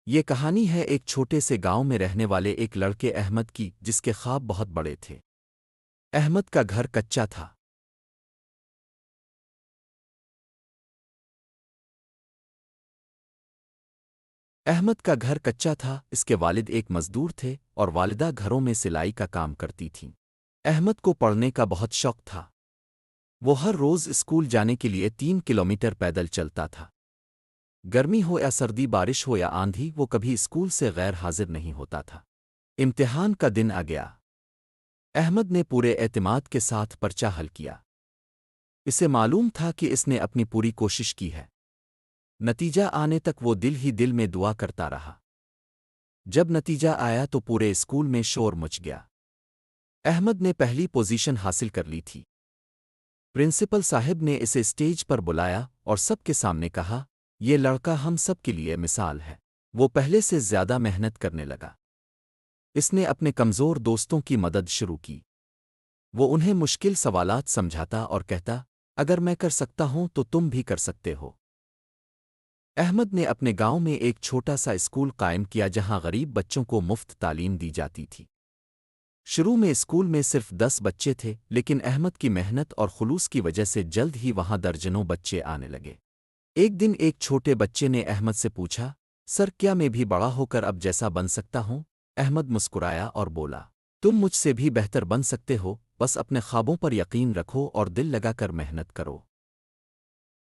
یہ کہانی ہے ایک چھوٹے سے گاؤں میں رہنے والے ایک لڑکے احمد کی، جس کے خواب بہت بڑے تھے۔ احمد کا گھر کچا تھا۔ احمد کا گھر کچا تھا، اس کے والد ایک مزدور تھے اور والدہ گھروں میں سلائی کا کام کرتی تھیں۔ احمد کو پڑھنے کا بہت شوق تھا۔ وہ ہر روز اسکول جانے کے لیے 3 کلومیٹر پیدل چلتا تھا۔ گرمی ہو یا سردی، بارش ہو یا آندھی، وہ کبھی اسکول سے غیر حاضر نہیں ہوتا تھا۔ امتحان کا دن آ گیا۔ احمد نے پورے اعتماد کے ساتھ پرچہ حل کیا۔ اسے معلوم تھا کہ اس نے اپنی پوری کوشش کی ہے۔ نتیجہ آنے تک وہ دل ہی دل میں دعا کرتا رہا۔ جب نتیجہ آیا تو پورے اسکول میں شور مچ گیا۔ احمد نے پہلی پوزیشن حاصل کر لی تھی۔ پرنسپل صاحب نے اسے اسٹیج پر بلایا اور سب کے سامنے کہا، یہ لڑکا ہم سب کے لیے مثال ہے۔ وہ پہلے سے زیادہ محنت کرنے لگا۔ اس نے اپنے کمزور دوستوں کی مدد شروع کی۔ وہ انہیں مشکل سوالات سمجھاتا اور کہتا، اگر میں کر سکتا ہوں تو تم بھی کر سکتے ہو۔ احمد نے اپنے گاؤں میں ایک چھوٹا سا اسکول قائم کیا جہاں غریب بچوں کو مفت تعلیم دی جاتی تھی۔ شروع میں اسکول میں صرف 10 بچے تھے، لیکن احمد کی محنت اور خلوص کی وجہ سے جلد ہی وہاں درجنوں بچے آنے لگے۔ ایک دن ایک چھوٹے بچے نے احمد سے پوچھا، سر کیا میں بھی بڑا ہو کر اب جیسا بن سکتا ہوں؟ احمد مسکرایا اور بولا، تم مجھ سے بھی بہتر بن سکتے ہو، بس اپنے خوابوں پر یقین رکھو اور دل لگا کر محنت کرو۔